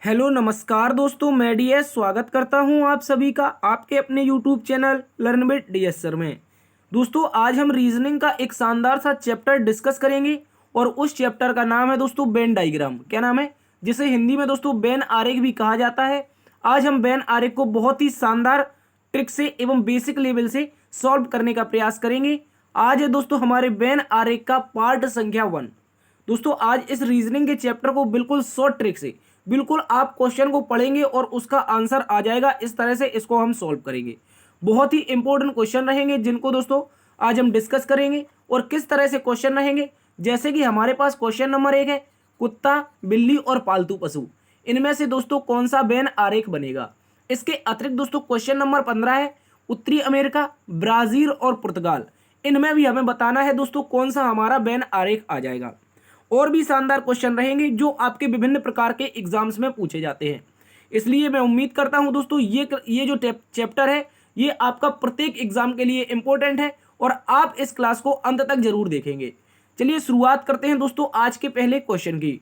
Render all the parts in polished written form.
Hello नमस्कार दोस्तों, मैं डीएस स्वागत करता हूं आप सभी का आपके अपने YouTube channel learn with DS sir में। दोस्तों आज हम रीजनिंग का एक शानदार सा चैप्टर डिस्कस करेंगे और उस चैप्टर का नाम है दोस्तों वेन डायग्राम। क्या नाम है? जिसे हिंदी में दोस्तों वेन आरेख भी कहा जाता है। आज हम वेन आरेख को बहुत ही शानदार ट्रिक से एवं बेसिक लेवल से सॉल्व करने का प्रयास करेंगे। आज है दोस्तों हमारे वेन आरेख का पार्ट संख्या 1। दोस्तों आज इस रीजनिंग के चैप्टर को बिल्कुल शॉर्ट ट्रिक से बिल्कुल आप क्वेश्चन को पढ़ेंगे और उसका आंसर आ जाएगा। इस तरह से इसको हम सॉल्व करेंगे। बहुत ही इंपॉर्टेंट क्वेश्चन रहेंगे जिनको दोस्तों आज हम डिस्कस करेंगे। और किस तरह से क्वेश्चन रहेंगे, जैसे कि हमारे पास क्वेश्चन नंबर 1 है कुत्ता, बिल्ली और पालतू पशु, इनमें से दोस्तों कौन सा वेन आरेख बनेगा। इसके अतिरिक्त दोस्तों क्वेश्चन नंबर 15 है उत्तरी अमेरिका, ब्राजील और पुर्तगाल, इनमें भी हमें बताना है दोस्तों कौन सा हमारा वेन आरेख आ जाएगा। और भी शानदार क्वेश्चन रहेंगे जो आपके विभिन्न प्रकार के एग्जाम्स में पूछे जाते हैं। इसलिए मैं उम्मीद करता हूं दोस्तों ये जो चैप्टर है ये आपका प्रत्येक एग्जाम के लिए इंपॉर्टेंट है और आप इस क्लास को अंत तक जरूर देखेंगे। चलिए शुरुआत करते हैं दोस्तों आज के पहले क्वेश्चन की।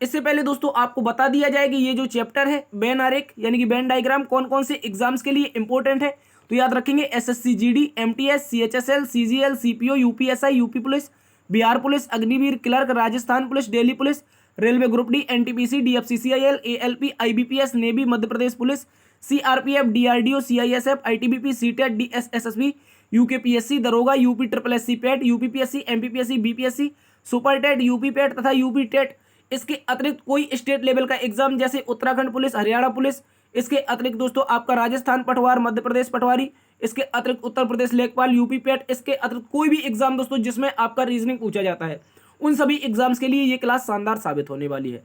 इससे पहले दोस्तों आपको बता दिया जाए कि ये जो चैप्टर है वेन आरेख यानी कि वेन डायग्राम कौन कौन से एग्जाम्स के लिए इंपॉर्टेंट है। तो याद रखेंगे SSC GD, MTS, CHSL, CGL, CPO, UPSI, UP police, Bihar police, Agniveer, clerk, Rajasthan police, Delhi police, railway group D, NTPC, DFCCIL, ALP, IBPS, navy, Madhya Pradesh police, CRPF, DRDO, CISF, ITBP, CTET, DSSSB, UKPSC, दरोगा, UP triple SC PET, UPPSC, MPPSC, BPSC, super TET, UP PET तथा UP TET. इसके अतिरिक्त कोई state level का exam जैसे Uttarakhand police, Haryana police, इसके अतिरिक्त दोस्तों आपका राजस्थान पटवार, मध्य प्रदेश पटवारी, इसके अतिरिक्त उत्तर प्रदेश लेखपाल, यूपी पेट, इसके अतिरिक्त कोई भी एग्जाम दोस्तों जिसमें आपका रीजनिंग पूछा जाता है, उन सभी एग्जाम्स के लिए ये क्लास शानदार साबित होने वाली है।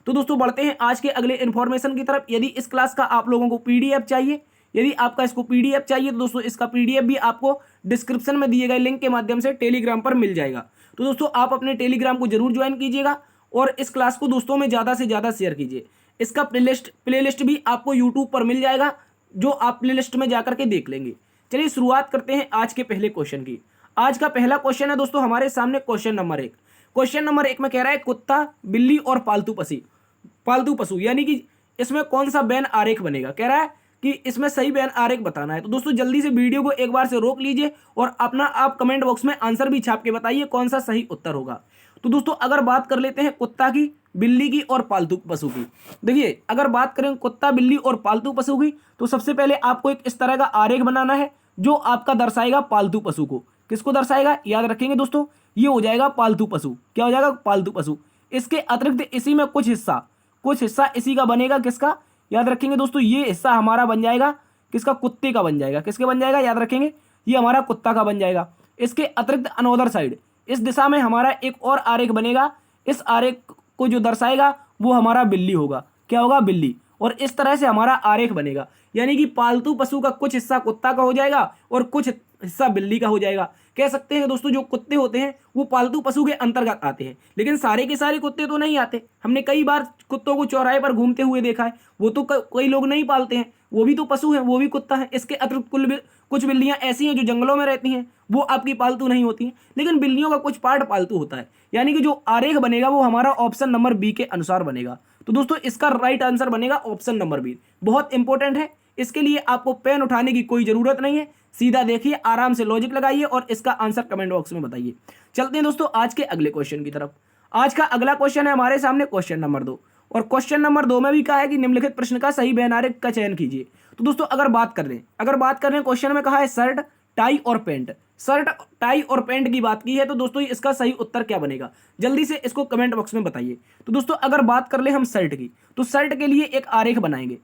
तो दोस्तों बढ़ते हैं आज के अगले इन्फॉर्मेशन की तरफ। यदि इस क्लास का आप लोगों को पीडीएफ चाहिए, यदि आपका इसको पीडीएफ चाहिए तो दोस्तों इसका पीडीएफ भी आपको डिस्क्रिप्शन में दिए गए लिंक के माध्यम से टेलीग्राम पर मिल जाएगा। तो दोस्तों आप अपने टेलीग्राम को जरूर ज्वाइन कीजिएगा और इस क्लास को दोस्तों में ज़्यादा से ज़्यादा शेयर कीजिए। इसका प्लेलिस्ट भी आपको यूट्यूब पर मिल जाएगा, जो आप प्लेलिस्ट में जाकर के देख लेंगे। चलिए शुरुआत करते हैं आज के पहले क्वेश्चन की। आज का पहला क्वेश्चन है दोस्तों हमारे सामने क्वेश्चन नंबर 1। क्वेश्चन नंबर 1 में कह रहा है कुत्ता, बिल्ली और पालतू पशु यानी कि इसमें कौन सा वेन आरेख बनेगा। कह रहा है कि इसमें सही वेन आरेख बताना है। तो दोस्तों जल्दी से वीडियो को एक बार से रोक लीजिए और अपना आप कमेंट बॉक्स में आंसर भी छाप के बताइए कौन सा सही उत्तर होगा। तो दोस्तों अगर बात कर लेते हैं कुत्ता की, बिल्ली की और पालतू पशु की। देखिए अगर बात करें कुत्ता, बिल्ली और पालतू पशु की तो सबसे पहले आपको एक इस तरह का आरेख बनाना है जो आपका दर्शाएगा पालतू पशु को। किसको दर्शाएगा? याद रखेंगे दोस्तों ये हो जाएगा पालतू पशु। क्या हो जाएगा? पालतू पशु। इसके अतिरिक्त इसी में कुछ हिस्सा इसी का बनेगा। किसका? याद रखेंगे दोस्तों ये हिस्सा हमारा बन जाएगा किसका? कुत्ते का बन जाएगा। किसके बन जाएगा? याद रखेंगे ये हमारा कुत्ता का बन जाएगा। इसके अतिरिक्त अनोदर साइड इस दिशा में हमारा एक और आरेख बनेगा। इस आरेख को जो दर्शाएगा वो हमारा बिल्ली होगा। क्या होगा? बिल्ली। और इस तरह से हमारा आरेख बनेगा, यानी कि पालतू पशु का कुछ हिस्सा कुत्ता का हो जाएगा और कुछ हिस्सा बिल्ली का हो जाएगा। कह सकते हैं दोस्तों जो कुत्ते होते हैं वो पालतू पशु के अंतर्गत आते हैं, लेकिन सारे के सारे कुत्ते तो नहीं आते। हमने कई बार कुत्तों को चौराहे पर घूमते हुए देखा है। वो तो कई लोग नहीं पालते हैं, वो भी तो पशु हैं, वो भी कुत्ता है। इसके अतिरिक्त कुछ बिल्लियां ऐसी हैं जो जंगलों में रहती हैं, वो आपकी पालतू नहीं होती हैं, लेकिन बिल्लियों का कुछ पार्ट पालतू होता है। यानी कि जो आरेख बनेगा वो हमारा ऑप्शन नंबर बी के अनुसार बनेगा। तो दोस्तों इसका राइट आंसर बनेगा ऑप्शन नंबर बी। बहुत इंपॉर्टेंट है, इसके लिए आपको पेन उठाने की कोई जरूरत नहीं है। सीधा देखिए, आराम से लॉजिक लगाइए और इसका आंसर कमेंट बॉक्स में बताइए। चलते हैं दोस्तों आज के अगले क्वेश्चन की तरफ। आज का अगला क्वेश्चन है हमारे सामने क्वेश्चन नंबर 2। और क्वेश्चन नंबर 2 में भी कहा है कि निम्नलिखित प्रश्न का सही वेन आरेख का चयन कीजिए। तो दोस्तों अगर बात कर लें क्वेश्चन में कहा है शर्ट, टाई और पैंट। शर्ट, टाई और पैंट की बात की है, तो दोस्तों इसका सही उत्तर क्या बनेगा? जल्दी से इसको कमेंट बॉक्स में बताइए। तो दोस्तों अगर बात कर ले हम शर्ट की, तो शर्ट के लिए एक आरेख बनाएंगे।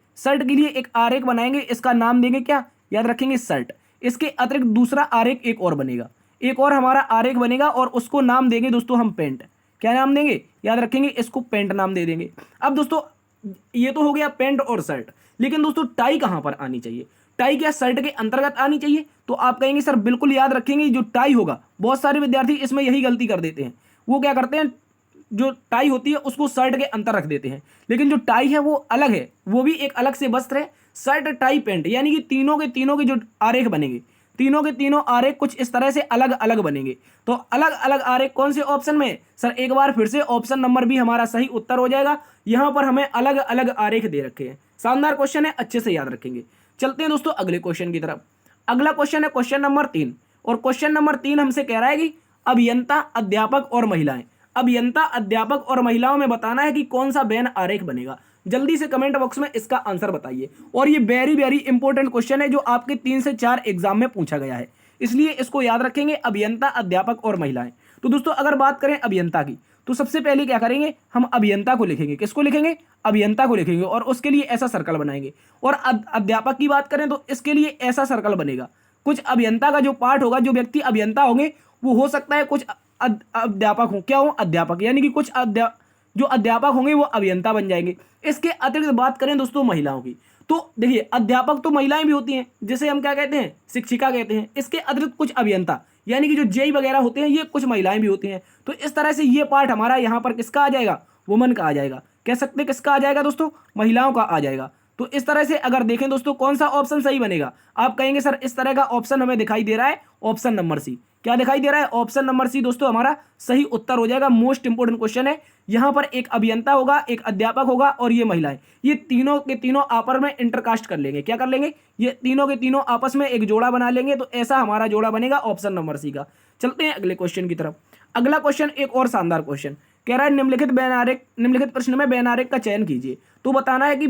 इसका नाम देंगे क्या? याद रखेंगे शर्ट। इसके अतिरिक्त दूसरा आरेख एक और बनेगा, एक और हमारा आरेख बनेगा और उसको नाम देंगे दोस्तों हम पैंट। क्या नाम देंगे? याद रखेंगे इसको पैंट नाम दे देंगे। अब दोस्तों ये तो हो गया पैंट और शर्ट, लेकिन दोस्तों टाई कहां पर आनी चाहिए? टाई क्या शर्ट के अंतर्गत आनी चाहिए? तो आप कहेंगे सर बिल्कुल याद रखेंगे जो टाई होगा, बहुत सारे विद्यार्थी इसमें यही गलती कर देते हैं। वो क्या करते हैं, जो टाई होती है उसको शर्ट के अंदर रख देते हैं, लेकिन जो टाई है वो अलग है, वो भी एक अलग से वस्त्र है। शर्ट, टाई, पैंट यानी कि तीनों के जो आरेख बनेंगे, तीनों के तीनों आरेख कुछ इस तरह से अलग अलग बनेंगे। तो अलग अलग आरेख कौन से ऑप्शन में सर, एक बार फिर से ऑप्शन नंबर बी हमारा सही उत्तर हो जाएगा। यहां पर हमें अलग अलग आरेख दे रखे हैं। शानदार क्वेश्चन है, अच्छे से याद रखेंगे। चलते हैं दोस्तों अगले क्वेश्चन की तरफ। अगला क्वेश्चन है क्वेश्चन नंबर 3, और क्वेश्चन नंबर 3 हमसे कह रहा है कि अभियंता, अध्यापक और महिलाएं, अभियंता, अध्यापक और महिलाओं में बताना है कि कौन सा वेन आरेख बनेगा। जल्दी से कमेंट बॉक्स में इसका आंसर बताइए। और ये वेरी वेरी इंपॉर्टेंट क्वेश्चन है जो आपके 3 से 4 एग्जाम में पूछा गया है, इसलिए इसको याद रखेंगे, अभियंता, अध्यापक और महिलाएं। तो दोस्तों अगर बात करें अभियंता की, तो सबसे पहले क्या करेंगे, हम अभियंता को लिखेंगे। किसको लिखेंगे, अभियंता को लिखेंगे, और उसके लिए ऐसा सर्कल बनाएंगे। और अध्यापक की बात करें तो इसके लिए ऐसा सर्कल बनेगा। कुछ अभियंता का जो पार्ट होगा, जो व्यक्ति अभियंता होंगे वो हो सकता है कुछ अध्यापक हो, क्या हो, अध्यापक, यानी कि कुछ जो अध्यापक होंगे वो अभियंता बन जाएंगे। इसके अतिरिक्त बात करें दोस्तों महिलाओं की, तो देखिए अध्यापक तो महिलाएं भी होती हैं, जिसे हम क्या कहते हैं, शिक्षिका कहते हैं। इसके अतिरिक्त कुछ अभियंता यानी कि जो जेई वगैरह होते हैं, ये कुछ महिलाएं भी होती हैं। तो इस तरह से ये पार्ट हमारा यहाँ पर किसका आ जाएगा, वुमन का आ जाएगा। कह सकते हैं किसका आ जाएगा दोस्तों, महिलाओं का आ जाएगा। तो इस तरह से अगर देखें दोस्तों कौन सा ऑप्शन सही बनेगा, आप कहेंगे सर इस तरह का ऑप्शन हमें दिखाई दे रहा है, ऑप्शन नंबर सी। क्या दिखाई दे रहा है, ऑप्शन नंबर सी दोस्तों हमारा सही उत्तर हो जाएगा। मोस्ट इंपोर्टेंट क्वेश्चन है। यहां पर एक अभियंता होगा, एक अध्यापक होगा और ये महिलाएं, ये तीनों के तीनों आपस में इंटरकास्ट कर लेंगे। क्या कर लेंगे, ये तीनों के तीनों आपस में एक जोड़ा बना लेंगे। तो ऐसा हमारा जोड़ा बनेगा ऑप्शन नंबर सी का। चलते हैं अगले क्वेश्चन की तरफ। अगला क्वेश्चन एक और शानदार क्वेश्चन कह रहा है, निम्नलिखित प्रश्न में बैन आरेख का चयन कीजिए। तो बताना है कि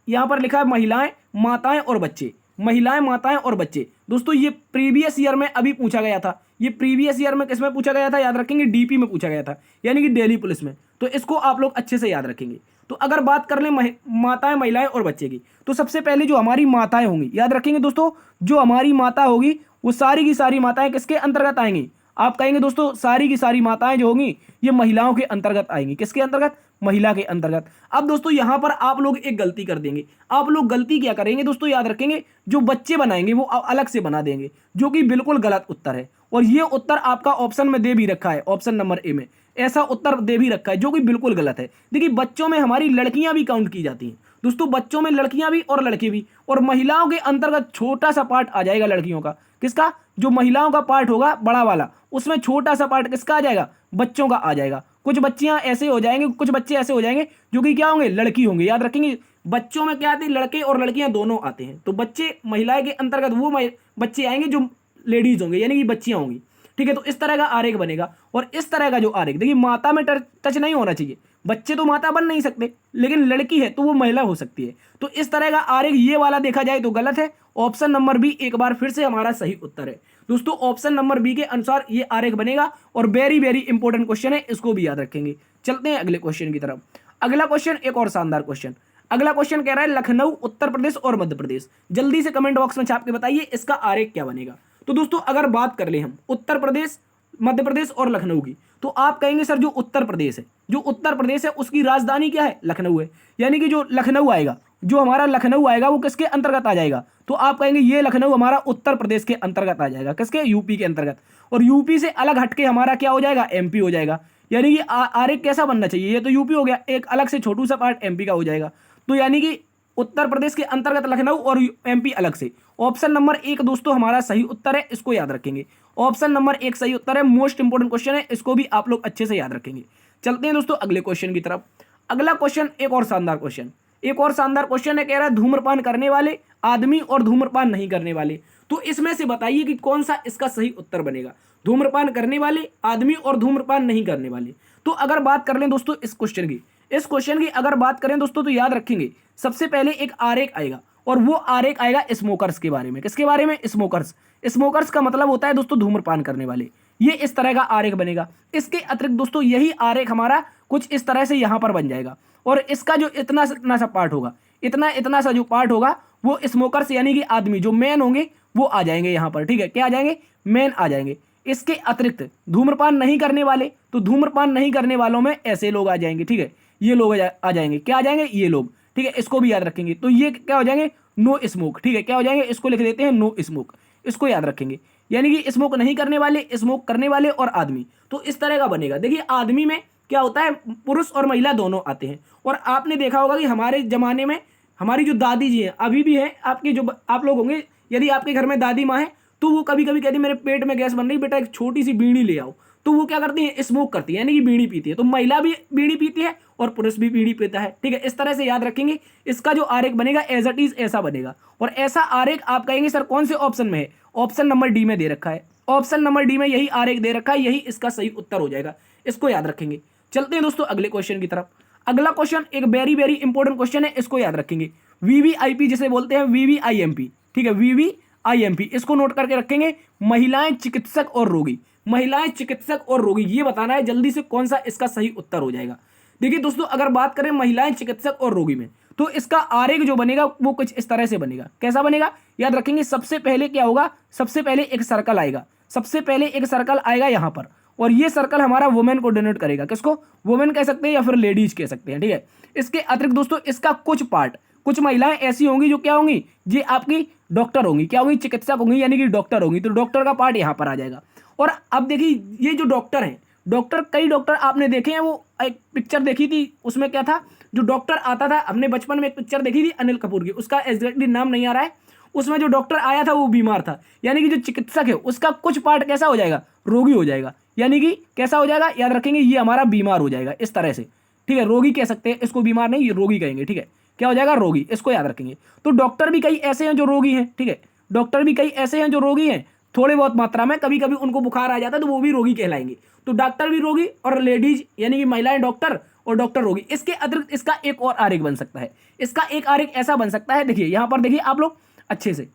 यहां पर लिखा है महिलाएं, माताएं और बच्चे, महिलाएं, माताएं और बच्चे। दोस्तों ये प्रीवियस ईयर में अभी पूछा गया था। ये प्रीवियस ईयर में किसमें पूछा गया था, याद रखेंगे, डीपी में पूछा गया था, यानी कि दिल्ली पुलिस में। तो इसको आप लोग अच्छे से याद रखेंगे। तो अगर बात कर लें माताएं, महिलाएं और बच्चे की, तो सबसे पहले जो हमारी माताएं होंगी, याद रखेंगे दोस्तों, जो हमारी माता होगी वो सारी की सारी माताएं किसके अंतर्गत आएंगी, आप कहेंगे दोस्तों सारी की सारी माताएं जो होंगी ये महिलाओं के अंतर्गत आएंगी। किसके अंतर्गत, महिला के अंतर्गत। अब दोस्तों यहां पर आप लोग एक गलती कर देंगे। आप लोग गलती क्या करेंगे दोस्तों, याद रखेंगे, जो बच्चे बनाएंगे वो अलग से बना देंगे, जो कि बिल्कुल गलत उत्तर है। और ये उत्तर आपका ऑप्शन में दे भी रखा है, ऑप्शन नंबर ए में ऐसा उत्तर दे भी रखा है, जो कि बिल्कुल गलत है। देखिए बच्चों में हमारी लड़कियां भी काउंट की जाती हैं दोस्तों, बच्चों में लड़कियां भी और लड़के भी। और महिलाओं के अंतर्गत छोटा सा पार्ट आ जाएगा लड़कियों का। किसका, जो महिलाओं का पार्ट होगा बड़ा वाला, उसमें छोटा सा पार्ट किसका आ जाएगा, बच्चों का आ जाएगा। कुछ बच्चियां ऐसे हो जाएंगे, कुछ बच्चे ऐसे हो जाएंगे जो कि क्या होंगे, लड़की होंगे। याद रखेंगे बच्चों में क्या आते हैं, लड़के और लड़कियां दोनों आते हैं। तो बच्चे महिलाएं के अंतर्गत वो बच्चे आएंगे जो लेडीज होंगे, यानी कि बच्चियां होंगी। ठीक है, तो इस तरह का आरेख बनेगा। और इस तरह का जो आरेख, देखिए माता में टच नहीं होना चाहिए, बच्चे तो माता बन नहीं सकते, लेकिन लड़की है तो वो महिला हो सकती है। तो इस तरह का आरेख ये वाला देखा जाए तो गलत है। ऑप्शन नंबर बी एक बार फिर से हमारा सही उत्तर है दोस्तों। ऑप्शन नंबर बी के अनुसार ये आरेख बनेगा। और वेरी वेरी इंपॉर्टेंट क्वेश्चन है, इसको भी याद रखेंगे। चलते हैं अगले क्वेश्चन की तरफ। अगला क्वेश्चन एक और शानदार क्वेश्चन। अगला क्वेश्चन कह रहा है लखनऊ, उत्तर प्रदेश और मध्य प्रदेश। जल्दी से कमेंट बॉक्स में छाप के बताइए इसका आरेख क्या बनेगा। तो दोस्तों अगर बात कर ले हम उत्तर प्रदेश, मध्य प्रदेश और लखनऊ की, तो आप कहेंगे सर जो उत्तर प्रदेश है, जो उत्तर प्रदेश है उसकी राजधानी क्या है, लखनऊ है। यानी कि जो लखनऊ आएगा, जो हमारा लखनऊ आएगा वो किसके अंतर्गत आ जाएगा, तो आप कहेंगे ये लखनऊ हमारा उत्तर प्रदेश के अंतर्गत आ जाएगा। किसके, यूपी के अंतर्गत। और यूपी से अलग हटके हमारा क्या हो जाएगा, एमपी हो जाएगा। यानी कि आरेख कैसा बनना चाहिए, ये तो यूपी हो गया, एक अलग से छोटू सा पार्ट एमपी का हो जाएगा। तो यानी कि उत्तर प्रदेश के अंतर्गत लखनऊ और एमपी अलग से। ऑप्शन नंबर एक दोस्तों हमारा सही उत्तर है, इसको याद रखेंगे। ऑप्शन नंबर एक सही उत्तर है, मोस्ट इंपोर्टेंट क्वेश्चन है, इसको भी आप लोग अच्छे से याद रखेंगे। चलते हैं दोस्तों अगले क्वेश्चन की तरफ। अगला क्वेश्चन एक और शानदार क्वेश्चन, एक और शानदार क्वेश्चन है, कह रहा है धूम्रपान करने वाले आदमी और धूम्रपान नहीं करने वाले। तो इसमें से बताइए कि कौन सा इसका सही उत्तर बनेगा, धूम्रपान करने वाले आदमी और धूम्रपान नहीं करने वाले। तो अगर बात कर लें दोस्तों इस क्वेश्चन की अगर बात करें दोस्तों, तो याद रखेंगे सबसे पहले एक आरेख आएगा, और वो आरेख आएगा स्मोकर्स के बारे में। किसके बारे में, स्मोकर्स का मतलब होता है दोस्तों धूम्रपान करने वाले। ये इस तरह का आरेख बनेगा। इसके अतिरिक्त दोस्तों यही आरेख हमारा कुछ इस तरह से यहां पर बन जाएगा। और इसका जो इतना सा पार्ट होगा, इतना सा जो पार्ट होगा, वो स्मोकर्स यानी कि आदमी जो मैन होंगे वो आ जाएंगे यहाँ पर। ठीक है, क्या आ जाएंगे, मैन आ जाएंगे। इसके अतिरिक्त धूम्रपान नहीं करने वाले, तो धूम्रपान नहीं करने वालों में ऐसे लोग आ जाएंगे। ठीक है, ये लोग आ जाएंगे, क्या आ जाएंगे, ये लोग। ठीक है, इसको भी याद रखेंगे। तो ये क्या हो जाएंगे, नो स्मोक। ठीक है, क्या हो जाएंगे, इसको लिख देते हैं नो स्मोक, इसको याद रखेंगे। यानी कि स्मोक नहीं करने वाले, स्मोक करने वाले और आदमी। तो इस तरह का बनेगा। देखिए आदमी में क्या होता है, पुरुष और महिला दोनों आते हैं। और आपने देखा होगा कि हमारे जमाने में हमारी जो दादी जी हैं, अभी भी हैं आपके, जो आप लोग होंगे, यदि आपके घर में दादी माँ है तो वो कभी कभी कहती है मेरे पेट में गैस बन रही, बेटा एक छोटी सी बीड़ी ले आओ, तो वो क्या करती है, स्मोक करती है, यानी कि बीड़ी पीती है। तो महिला भी बीड़ी पीती है और पुरुष भी बीड़ी पीता है, ठीक है। इस तरह से याद रखेंगे। इसका जो आरेख बनेगा एज इट इज ऐसा बनेगा। और ऐसा आरेख आप कहेंगे सर कौन से ऑप्शन में है, ऑप्शन नंबर डी में दे रखा है, ऑप्शन नंबर डी में यही आरेख दे रखा है, यही इसका सही उत्तर हो जाएगा। इसको याद रखेंगे। चलते हैं दोस्तों अगले क्वेश्चन की तरफ। अगला क्वेश्चन एक वेरी वेरी इंपॉर्टेंट क्वेश्चन है, इसको याद रखेंगे। वीवीआईपी जिसे बोलते हैं, वीवीआईएमपी, ठीक है, वीवीआईएमपी, इसको नोट करके रखेंगे। महिलाएं, चिकित्सक और रोगी, महिलाएं, चिकित्सक और रोगी, ये बताना है जल्दी से कौन सा इसका सही उत्तर हो जाएगा। देखिए दोस्तों, अगर बात करें महिलाएं, चिकित्सक और रोगी में, तो इसका आरेख जो बनेगा वो कुछ इस तरह से बनेगा। कैसा बनेगा, याद रखेंगे। सबसे पहले क्या होगा, सबसे पहले एक सर्कल आएगा, सबसे पहले एक सर्कल आएगा यहां पर, और ये सर्कल हमारा वुमेन को डिनोट करेगा। किसको, वुमेन कह सकते हैं या फिर लेडीज कह सकते हैं, ठीक है। इसके अतिरिक्त दोस्तों इसका कुछ पार्ट, कुछ महिलाएं ऐसी होंगी जो क्या होंगी, ये आपकी डॉक्टर होंगी, क्या होंगी, चिकित्सक होंगी, यानी कि डॉक्टर होंगी। तो डॉक्टर का पार्ट यहां पर आ जाएगा। और अब देखिए ये जो डॉक्टर हैं, डॉक्टर, कई डॉक्टर आपने देखे हैं। वो एक पिक्चर देखी थी, उसमें क्या था, जो डॉक्टर आता था, हमने बचपन में एक पिक्चर देखी थी अनिल कपूर की, उसका एग्जैक्टली नाम नहीं आ रहा है। उसमें जो डॉक्टर आया था वो बीमार था, यानी कि जो चिकित्सक है उसका कुछ पार्ट कैसा हो जाएगा, रोगी हो जाएगा, यानी कि कैसा हो जाएगा, याद रखेंगे, ये हमारा बीमार हो जाएगा इस तरह से, ठीक है। रोगी कह सकते हैं इसको, बीमार नहीं, ये रोगी कहेंगे, ठीक है। क्या हो जाएगा, रोगी, इसको याद रखेंगे। तो डॉक्टर भी कई ऐसे हैं जो रोगी हैं, ठीक है, डॉक्टर भी कई ऐसे हैं जो रोगी हैं, थोड़े बहुत मात्रा में, कभी कभी उनको बुखार आ जाता है तो वो भी रोगी कहलाएंगे। तो डॉक्टर भी रोगी और लेडीज यानी कि महिलाएं डॉक्टर और डॉक्टर रोगी। इसके अतिरिक्त इसका एक और आरेख बन सकता है। इसका एक आरेख ऐसा बन सकता है, देखिए यहां पर देखिए आप लोग अच्छे से,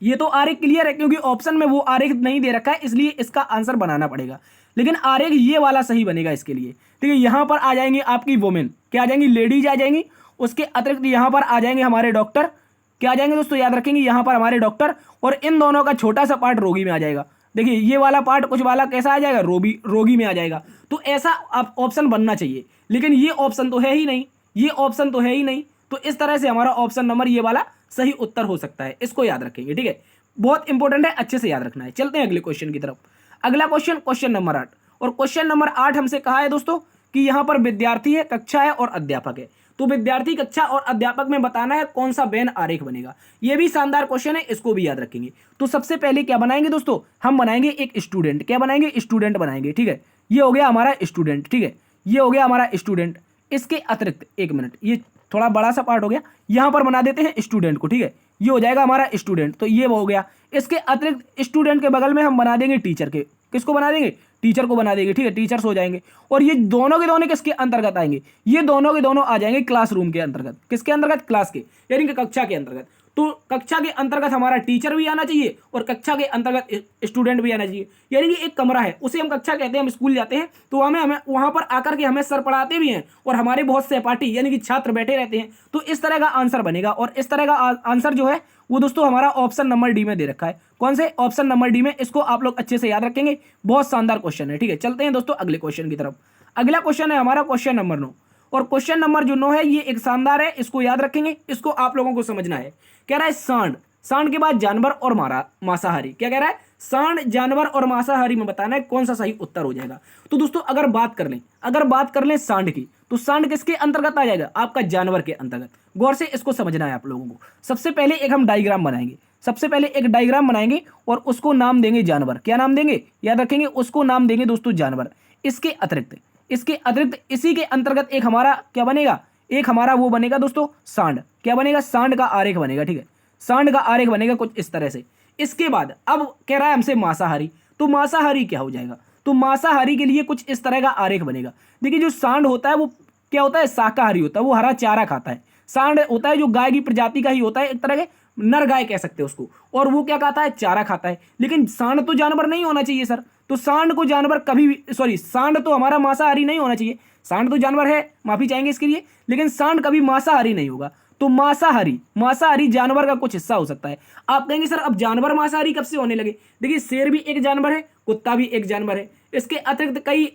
ये तो आरेख क्लियर है क्योंकि ऑप्शन में वो आरेख नहीं दे रखा है, इसलिए इसका आंसर बनाना पड़ेगा। लेकिन आरेख ये वाला सही बनेगा इसके लिए, ठीक है। यहां पर आ जाएंगी आपकी वुमेन, क्या आ जाएंगी, लेडीज आ जाएंगी। उसके अतिरिक्त यहां पर आ जाएंगे हमारे डॉक्टर, क्या आ जाएंगे दोस्तों, याद रखेंगे, यहां पर हमारे डॉक्टर, और इन दोनों का छोटा सा पार्ट रोगी में आ जाएगा। देखिए ये वाला पार्ट कुछ वाला कैसा आ जाएगा, रोगी में आ जाएगा। तो ऐसा आप ऑप्शन बनना चाहिए, लेकिन ये ऑप्शन तो है ही नहीं, ये ऑप्शन तो है ही नहीं। तो इस तरह से हमारा ऑप्शन नंबर ये वाला सही उत्तर हो सकता है, इसको याद रखेंगे, ठीक है। बहुत इंपॉर्टेंट है, अच्छे से याद रखना है। चलते हैं अगले क्वेश्चन की तरफ। अगला क्वेश्चन, क्वेश्चन नंबर 8, और क्वेश्चन नंबर 8 हमसे कहा है दोस्तों कि यहां पर विद्यार्थी है, कक्षा है और अध्यापक है। तो विद्यार्थी, कक्षा और अध्यापक में बताना है कौन सा वेन आरेख बनेगा। यह भी शानदार क्वेश्चन है, इसको भी याद रखेंगे। तो सबसे पहले क्या बनाएंगे दोस्तों, हम बनाएंगे एक स्टूडेंट, क्या बनाएंगे, स्टूडेंट बनाएंगे, ठीक है। ये हो गया हमारा स्टूडेंट, ठीक है, ये हो गया हमारा स्टूडेंट। इसके अतिरिक्त, एक मिनट, ये थोड़ा बड़ा सा पार्ट हो गया, यहां पर बना देते हैं स्टूडेंट को, ठीक है, ये हो जाएगा हमारा स्टूडेंट। तो ये हो गया। इसके अतिरिक्त स्टूडेंट के बगल में हम बना देंगे टीचर के, किसको बना देंगे, टीचर को बना देंगे, ठीक है, टीचर्स हो जाएंगे। और ये दोनों के दोनों किसके अंतर्गत आएंगे, ये दोनों के दोनों आ जाएंगे क्लासरूम के अंतर्गत। किसके अंतर्गत, क्लास के, यानी कि कक्षा के अंतर्गत। तो कक्षा के अंतर्गत हमारा टीचर भी आना चाहिए और कक्षा के अंतर्गत स्टूडेंट भी आना चाहिए। यानी कि एक कमरा है, उसे हम कक्षा कहते हैं। हम स्कूल जाते हैं तो हमें वहां पर आकर के हमें सर पढ़ाते भी हैं और हमारे बहुत सहपाठी यानी कि छात्र बैठे रहते हैं। तो इस तरह का आंसर बनेगा, और इस तरह का आंसर जो है वो दोस्तों हमारा ऑप्शन नंबर डी में दे रखा है। कौन से, ऑप्शन नंबर डी में। इसको आप लोग अच्छे से याद रखेंगे, बहुत शानदार क्वेश्चन है, ठीक है। चलते हैं दोस्तों अगले क्वेश्चन की तरफ। अगला क्वेश्चन है हमारा क्वेश्चन नंबर 9, और क्वेश्चन नंबर जो 9 है ये एक शानदार है, इसको याद रखेंगे, इसको आप लोगों को समझना है। कह रहा है सांड, सांड के बाद जानवर और मांसाहारी। क्या कह रहा है, सांड, जानवर और मांसाहारी में बताना है कौन सा सही उत्तर हो जाएगा। तो दोस्तों अगर बात कर लें सांड की, तो सांड किसके अंतर्गत आ जाएगा, आपका जानवर के अंतर्गत। गौर से इसको समझना है आप लोगों को। सबसे पहले एक हम डायग्राम बनाएंगे, सबसे पहले एक डायग्राम बनाएंगे और उसको नाम देंगे जानवर। क्या नाम देंगे, याद रखेंगे, उसको नाम देंगे दोस्तों जानवर। इसके अतिरिक्त इसी के अंतर्गत एक हमारा क्या बनेगा, एक हमारा वो बनेगा दोस्तों सांड। क्या बनेगा, सांड का आरेख बनेगा, ठीक है, सांड का आरेख बनेगा कुछ इस तरह से। इसके बाद अब कह रहा है हमसे मांसाहारी, तो मांसाहारी क्या हो जाएगा, तो मांसाहारी के लिए कुछ इस तरह का आरेख बनेगा। देखिए जो सांड होता है वो क्या होता है, शाकाहारी होता है, वो हरा चारा खाता है। सांड होता है जो गाय की प्रजाति का ही होता है, एक तरह के नर गाय कह सकते हैं उसको, और वो क्या खाता है, चारा खाता है। लेकिन सांड तो जानवर नहीं होना चाहिए सर, तो सांड को जानवर कभी भी, सॉरी, सांड तो हमारा मांसाहारी नहीं होना चाहिए। सांड तो जानवर है, माफी चाहेंगे इसके लिए, लेकिन सांड कभी मांसाहारी नहीं होगा। तो मांसाहारी जानवर का कुछ हिस्सा हो सकता है। आप कहेंगे सर अब जानवर मांसाहारी कब से होने लगे। देखिए शेर भी एक जानवर है, कुत्ता भी एक जानवर है। इसके अतिरिक्त कई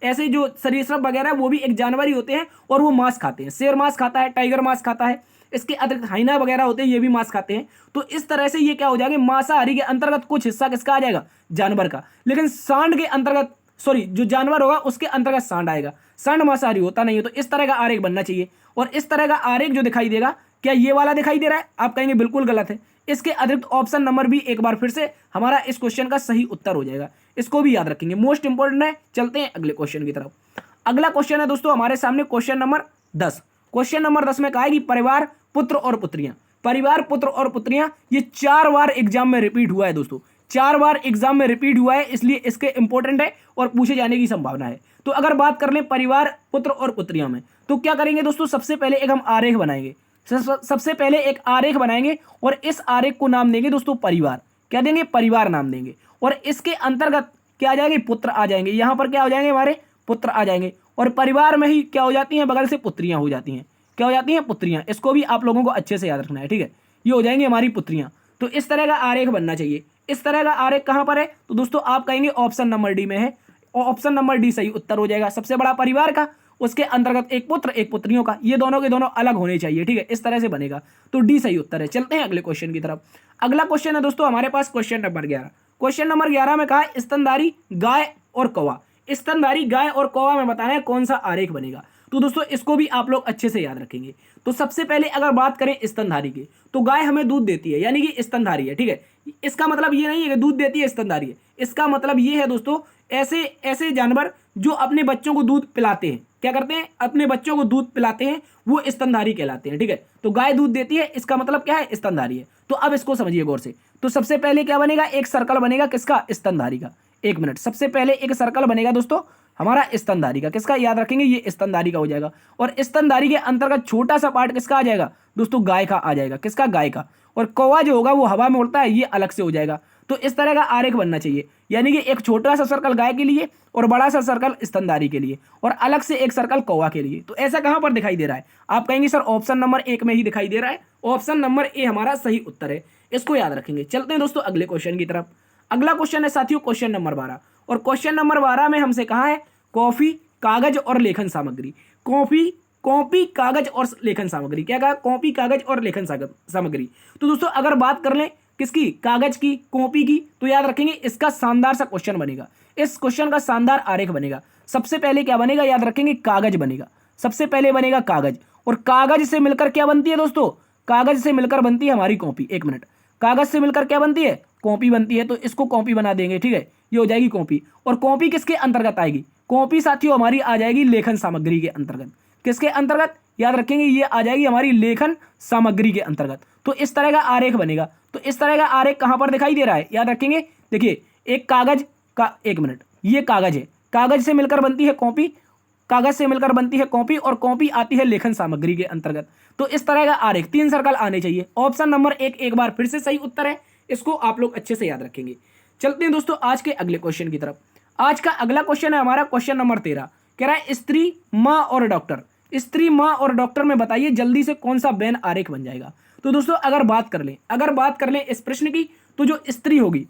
ऐसे जो सरीसृप वगैरह वो भी एक जानवर ही होते हैं और वो मांस खाते हैं। शेर मांस खाता है, टाइगर मांस खाता है, इसके अतिरिक्त हाइना वगैरह होते हैं, ये भी मांस खाते हैं। तो इस तरह से ये क्या हो जाएगा, मांसाहारी के अंतर्गत कुछ हिस्सा किसका आ जाएगा, जानवर का। लेकिन सांड के अंतर्गत, सॉरी, जो जानवर होगा उसके अंतर्गत सांड आएगा। सांड मांसाहारी होता नहीं है। तो इस तरह का आरेख बनना चाहिए, और इस तरह का आरेख जो दिखाई देगा, क्या ये वाला दिखाई दे रहा है, आप कहेंगे बिल्कुल गलत है। इसके अतिरिक्त ऑप्शन नंबर भी एक बार फिर से हमारा इस क्वेश्चन का सही उत्तर हो जाएगा। इसको भी याद रखेंगे, मोस्ट इंपॉर्टेंट है। चलते हैं अगले क्वेश्चन की तरफ। अगला क्वेश्चन है दोस्तों हमारे सामने क्वेश्चन नंबर 10। क्वेश्चन नंबर 10 में कहा है कि परिवार, पुत्र और पुत्रियां। परिवार, पुत्र और पुत्रियां ये 4 बार एग्जाम में रिपीट हुआ है दोस्तों, 4 बार एग्जाम में रिपीट हुआ है, इसलिए इसके इंपॉर्टेंट है और पूछे जाने की संभावना है। तो अगर बात कर लें परिवार, पुत्र और पुत्रियां में, तो क्या करेंगे दोस्तों, सबसे पहले एक हम आरेख बनाएंगे। सबसे पहले एक आरेख बनाएंगे और इस आरेख को नाम देंगे दोस्तों परिवार। क्या देंगे, परिवार नाम देंगे। और इसके अंतर्गत क्या आ जाएंगे, पुत्र आ जाएंगे। यहां पर क्या हो जाएंगे, हमारे पुत्र आ जाएंगे। और परिवार में ही क्या हो जाती हैं, बगल से पुत्रियां हो जाती हैं। क्या हो जाती हैं, पुत्रियां। इसको भी आप लोगों को अच्छे से याद रखना है, ठीक है। ये हो जाएंगी हमारी पुत्रियां। तो इस तरह का आरेख बनना चाहिए। इस तरह का आरेख कहां पर है, तो दोस्तों आप कहेंगे ऑप्शन नंबर डी में है। और ऑप्शन नंबर डी सही उत्तर हो जाएगा। सबसे बड़ा परिवार का, उसके अंतर्गत एक पुत्र एक पुत्रियों का, ये दोनों के दोनों अलग होने चाहिए, ठीक है। इस तरह से बनेगा। तो डी सही उत्तर है। चलते हैं अगले क्वेश्चन की तरफ। अगला क्वेश्चन है दोस्तों हमारे पास क्वेश्चन नंबर 11। क्वेश्चन नंबर 11 में कहा है स्तनधारी गाय और कौवा। स्तनधारी गाय और कौवा में बताना है कौन सा आरेख बनेगा। तो दोस्तों इसको भी आप लोग अच्छे से याद रखेंगे। तो सबसे पहले अगर बात करें स्तनधारी की, तो गाय हमें दूध देती है, यानी कि स्तनधारी है, ठीक है। इसका मतलब ये नहीं है कि दूध देती है स्तनधारी है। इसका मतलब ये है दोस्तों, ऐसे ऐसे जानवर जो अपने बच्चों को दूध पिलाते हैं, क्या करते हैं, अपने बच्चों को दूध पिलाते हैं, वो स्तनधारी कहलाते हैं, ठीक है। तो गाय दूध देती है, इसका मतलब क्या है, स्तनधारी है। तो अब इसको समझिए गौर से। तो सबसे पहले क्या बनेगा, एक सर्कल बनेगा किसका, स्तनधारी का। एक मिनट, सबसे पहले एक सर्कल बनेगा दोस्तों हमारा स्तनधारी का। किसका, याद रखेंगे, ये स्तनधारी का हो जाएगा। और स्तनधारी के अंतर्गत छोटा सा पार्ट किसका आ जाएगा दोस्तों, गाय का आ जाएगा। किसका, गाय का। और कौवा जो होगा वो हवा में उड़ता है, ये अलग से हो जाएगा। तो इस तरह का आरेख बनना चाहिए, यानी कि एक छोटा सा सर्कल गाय के लिए और बड़ा सा सर्कल स्तनधारी के लिए और अलग से एक सर्कल कौवा के लिए। तो ऐसा कहां पर दिखाई दे रहा है, आप कहेंगे सर ऑप्शन नंबर 1 में ही दिखाई दे रहा है। ऑप्शन नंबर ए हमारा सही उत्तर है। इसको याद रखेंगे। चलते हैं दोस्तों अगले क्वेश्चन की तरफ। अगला क्वेश्चन है साथियों क्वेश्चन नंबर 12। और क्वेश्चन नंबर 12 में हमसे कहा है कॉफी, कागज और लेखन सामग्री। कॉपी, कागज और लेखन सामग्री। क्या कहा, कॉपी, कागज और लेखन सामग्री। तो दोस्तों अगर बात कर लें किसकी, कागज की, कॉपी की, तो याद रखेंगे इसका शानदार सा क्वेश्चन बनेगा। इस क्वेश्चन का शानदार आरेख बनेगा। सबसे पहले क्या बनेगा, याद रखेंगे कागज बनेगा। सबसे पहले बनेगा कागज। और कागज से मिलकर क्या बनती है दोस्तों, कागज से मिलकर बनती है हमारी कॉपी। एक मिनट, कागज से मिलकर क्या बनती है, कॉपी बनती है। तो इसको कॉपी बना देंगे, ठीक है। ये हो जाएगी कॉपी। और कॉपी किसके अंतर्गत आएगी, कॉपी साथियों हमारी आ जाएगी लेखन सामग्री के अंतर्गत। किसके अंतर्गत, याद रखेंगे ये आ जाएगी हमारी लेखन सामग्री के अंतर्गत। तो इस तरह का आरेख बनेगा। तो इस तरह का आरेख कहां पर दिखाई दे रहा है, याद रखेंगे। देखिए एक कागज का, एक मिनट, ये कागज है, कागज से मिलकर बनती है कॉपी, कागज से मिलकर बनती है कॉपी और कॉपी आती है लेखन सामग्री के अंतर्गत। तो इस तरह का आरेख 3 सर्कल आने चाहिए। ऑप्शन नंबर 1 एक बार फिर से सही उत्तर है। इसको आप लोग अच्छे से याद रखेंगे। चलते हैं दोस्तों आज के अगले क्वेश्चन की तरफ। आज का अगला क्वेश्चन है हमारा क्वेश्चन नंबर 13। कह रहा है स्त्री, माँ और डॉक्टर। स्त्री, माँ और डॉक्टर में बताइए जल्दी से कौन सा बेन आरेख बन जाएगा। तो दोस्तों अगर बात कर लें इस प्रश्न की, तो जो स्त्री होगी,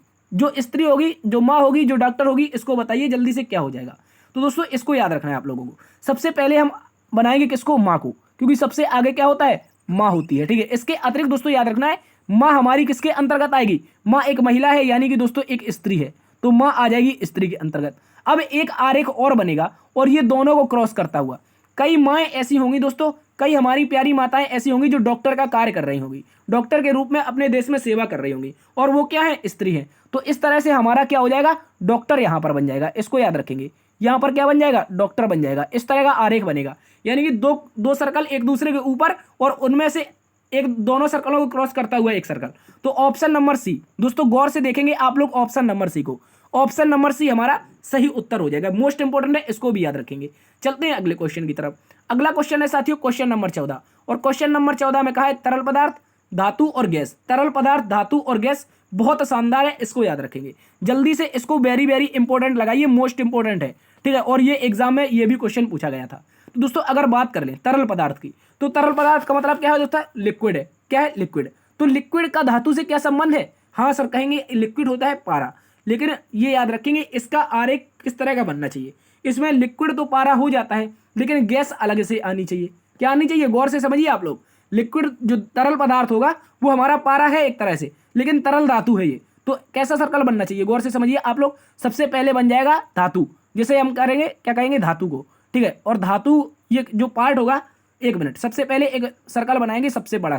जो माँ होगी, जो डॉक्टर होगी, इसको बताइए जल्दी से क्या हो जाएगा। तो दोस्तों इसको याद रखना है आप लोगों को। सबसे पहले हम बनाएंगे किसको, माँ को, क्योंकि सबसे आगे क्या होता है, माँ होती है, ठीक है। इसके अतिरिक्त दोस्तों याद रखना है माँ हमारी किसके अंतर्गत आएगी, माँ एक महिला है, यानी कि दोस्तों एक स्त्री है। तो माँ आ जाएगी स्त्री के अंतर्गत। अब एक आरेख और बनेगा और ये दोनों को क्रॉस करता हुआ। कई माएँ ऐसी होंगी दोस्तों, कई हमारी प्यारी माताएं ऐसी होंगी जो डॉक्टर का कार्य कर रही होंगी, डॉक्टर के रूप में अपने देश में सेवा कर रही होंगी, और वो क्या है, स्त्री है। तो इस तरह से हमारा क्या हो जाएगा, डॉक्टर यहां पर बन जाएगा। इसको याद रखेंगे, यहां पर क्या बन जाएगा, डॉक्टर बन जाएगा। इस तरह का आरेख बनेगा, यानी कि दो सर्कल एक दूसरे के ऊपर और उनमें से एक, दोनों सर्कलों को क्रॉस करता हुआ एक सर्कल। तो ऑप्शन नंबर सी, दोस्तों गौर से देखेंगे आप लोग ऑप्शन नंबर सी को। ऑप्शन नंबर सी हमारा सही उत्तर हो जाएगा। मोस्ट इंपोर्टेंट है, इसको भी याद रखेंगे। चलते हैं अगले क्वेश्चन की तरफ। अगला क्वेश्चन है साथियों क्वेश्चन नंबर 14। और क्वेश्चन नंबर 14 में कहा है तरल पदार्थ, धातु और गैस। तरल पदार्थ, धातु और गैस बहुत शानदार है, इसको याद रखेंगे। जल्दी से इसको वेरी वेरी इंपॉर्टेंट लगाइए, मोस्ट इंपॉर्टेंट है, ठीक है। और ये एग्जाम में ये भी क्वेश्चन पूछा गया था। तो दोस्तों अगर बात कर लें तरल पदार्थ की, तो तरल पदार्थ का मतलब क्या है दोस्तों, लिक्विड है। क्या है, लिक्विड। तो लिक्विड का धातु से क्या संबंध है, हाँ सर कहेंगे लिक्विड होता है पारा। लेकिन ये याद रखेंगे इसका आरेख किस तरह का बनना चाहिए। इसमें लिक्विड तो पारा हो जाता है, लेकिन गैस अलग से आनी चाहिए। क्या आनी चाहिए, गौर से समझिए आप लोग। लिक्विड जो तरल पदार्थ होगा वो हमारा पारा है एक तरह से, लेकिन तरल धातु है ये। तो कैसा सर्कल बनना चाहिए, गौर से समझिए आप लोग। सबसे पहले बन जाएगा धातु, जैसे हम करेंगे क्या कहेंगे, धातु को, ठीक है। और धातु ये जो पार्ट होगा, एक मिनट, सबसे पहले एक सर्कल बनाएंगे, सबसे बड़ा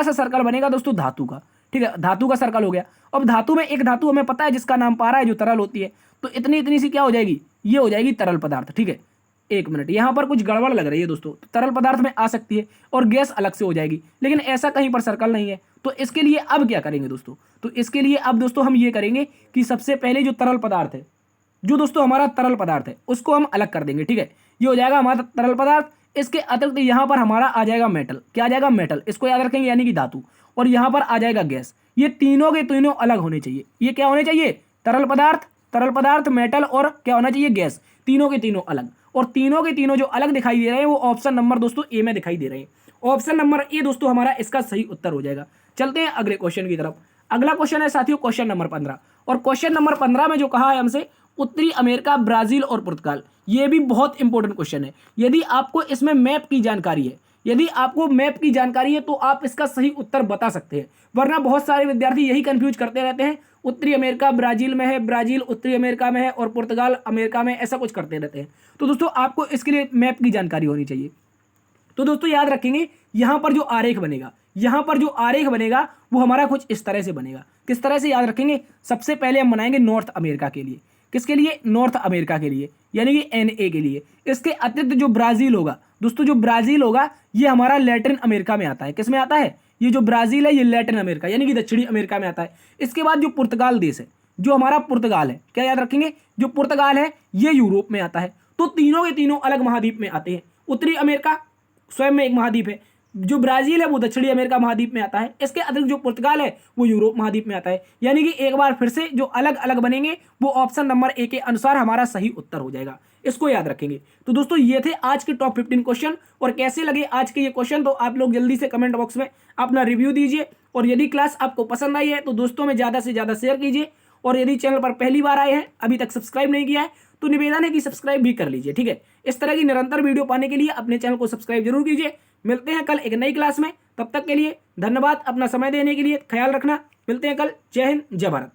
सा सर्कल बनेगा दोस्तों धातु का, ठीक है, धातु का सर्कल हो गया। अब धातु में एक धातु हमें पता है जिसका नाम पारा है, जो तरल होती है, तो इतनी इतनी सी क्या हो जाएगी, ये हो जाएगी तरल पदार्थ। ठीक है, एक मिनट, यहाँ पर कुछ गड़बड़ लग रही है दोस्तों, तो तरल पदार्थ में आ सकती है और गैस अलग से हो जाएगी, लेकिन ऐसा कहीं पर सर्कल नहीं है। तो इसके लिए अब क्या करेंगे दोस्तों, तो इसके लिए अब दोस्तों हम ये करेंगे कि सबसे पहले जो तरल पदार्थ है, जो दोस्तों हमारा तरल पदार्थ है, उसको हम अलग कर देंगे। ठीक है, ये हो जाएगा हमारा तरल पदार्थ। इसके अतिरिक्त यहाँ पर हमारा आ जाएगा मेटल। क्या आ जाएगा, मेटल, इसको याद रखेंगे, यानी कि धातु। और यहाँ पर आ जाएगा गैस। ये तीनों के तीनों अलग होने चाहिए। ये क्या होने चाहिए, तरल पदार्थ, मेटल और क्या होना चाहिए, गैस, तीनों के तीनों अलग। और तीनों के तीनों जो अलग दिखाई दे रहे हैं वो ऑप्शन नंबर दोस्तों ए में दिखाई दे रहे हैं। ऑप्शन नंबर ए दोस्तों हमारा इसका सही उत्तर हो जाएगा। चलते हैं अगले क्वेश्चन की तरफ। अगला क्वेश्चन है साथियों क्वेश्चन नंबर 15। और क्वेश्चन नंबर 15 में जो कहा है हमसे उत्तरी अमेरिका, ब्राजील और पुर्तगाल, ये भी बहुत इंपॉर्टेंट क्वेश्चन है। यदि आपको इसमें मैप की जानकारी है, यदि आपको मैप की जानकारी है तो आप इसका सही उत्तर बता सकते हैं। वरना बहुत सारे विद्यार्थी यही कंफ्यूज करते रहते हैं, उत्तरी अमेरिका ब्राजील में है, ब्राजील उत्तरी अमेरिका में है और पुर्तगाल अमेरिका में, ऐसा कुछ करते रहते हैं। तो दोस्तों आपको इसके लिए मैप की जानकारी होनी चाहिए। तो दोस्तों याद रखेंगे, यहाँ पर जो आरेख बनेगा, यहाँ पर जो आरेख बनेगा वो हमारा कुछ इस तरह से बनेगा। किस तरह से याद रखेंगे, सबसे पहले हम बनाएंगे नॉर्थ अमेरिका के लिए। किसके लिए, नॉर्थ अमेरिका के लिए, यानी कि NA के लिए। इसके अतिरिक्त जो ब्राजील होगा दोस्तों, जो ब्राजील होगा ये हमारा लैटिन अमेरिका में आता है। किस में आता है, ये जो ब्राजील है ये लैटिन अमेरिका यानी कि दक्षिणी अमेरिका में आता है। इसके बाद जो पुर्तगाल देश है, जो हमारा पुर्तगाल है, क्या याद रखेंगे, जो पुर्तगाल है ये यूरोप में आता है। तो तीनों के तीनों अलग महाद्वीप में आते हैं। उत्तरी अमेरिका स्वयं में एक महाद्वीप है, जो ब्राजील है वो दक्षिणी अमेरिका महाद्वीप में आता है। इसके अतिरिक्त जो पुर्तगाल है वो यूरोप महाद्वीप में आता है। यानी कि एक बार फिर से जो अलग अलग बनेंगे वो ऑप्शन नंबर ए के अनुसार हमारा सही उत्तर हो जाएगा। इसको याद रखेंगे। तो दोस्तों ये थे आज के टॉप 15 क्वेश्चन। और कैसे लगे आज के ये क्वेश्चन, तो आप लोग जल्दी से कमेंट बॉक्स में अपना रिव्यू दीजिए। और यदि क्लास आपको पसंद आई है तो दोस्तों में ज़्यादा से ज़्यादा शेयर कीजिए। और यदि चैनल पर पहली बार आए हैं, अभी तक सब्सक्राइब नहीं किया है, तो निवेदन है कि सब्सक्राइब भी कर लीजिए। ठीक है, इस तरह की निरंतर वीडियो पाने के लिए अपने चैनल को सब्सक्राइब जरूर कीजिए। मिलते हैं कल एक नई क्लास में, तब तक के लिए धन्यवाद। अपना समय देने के लिए ख्याल रखना। मिलते हैं कल। जय हिंद, जय भारत।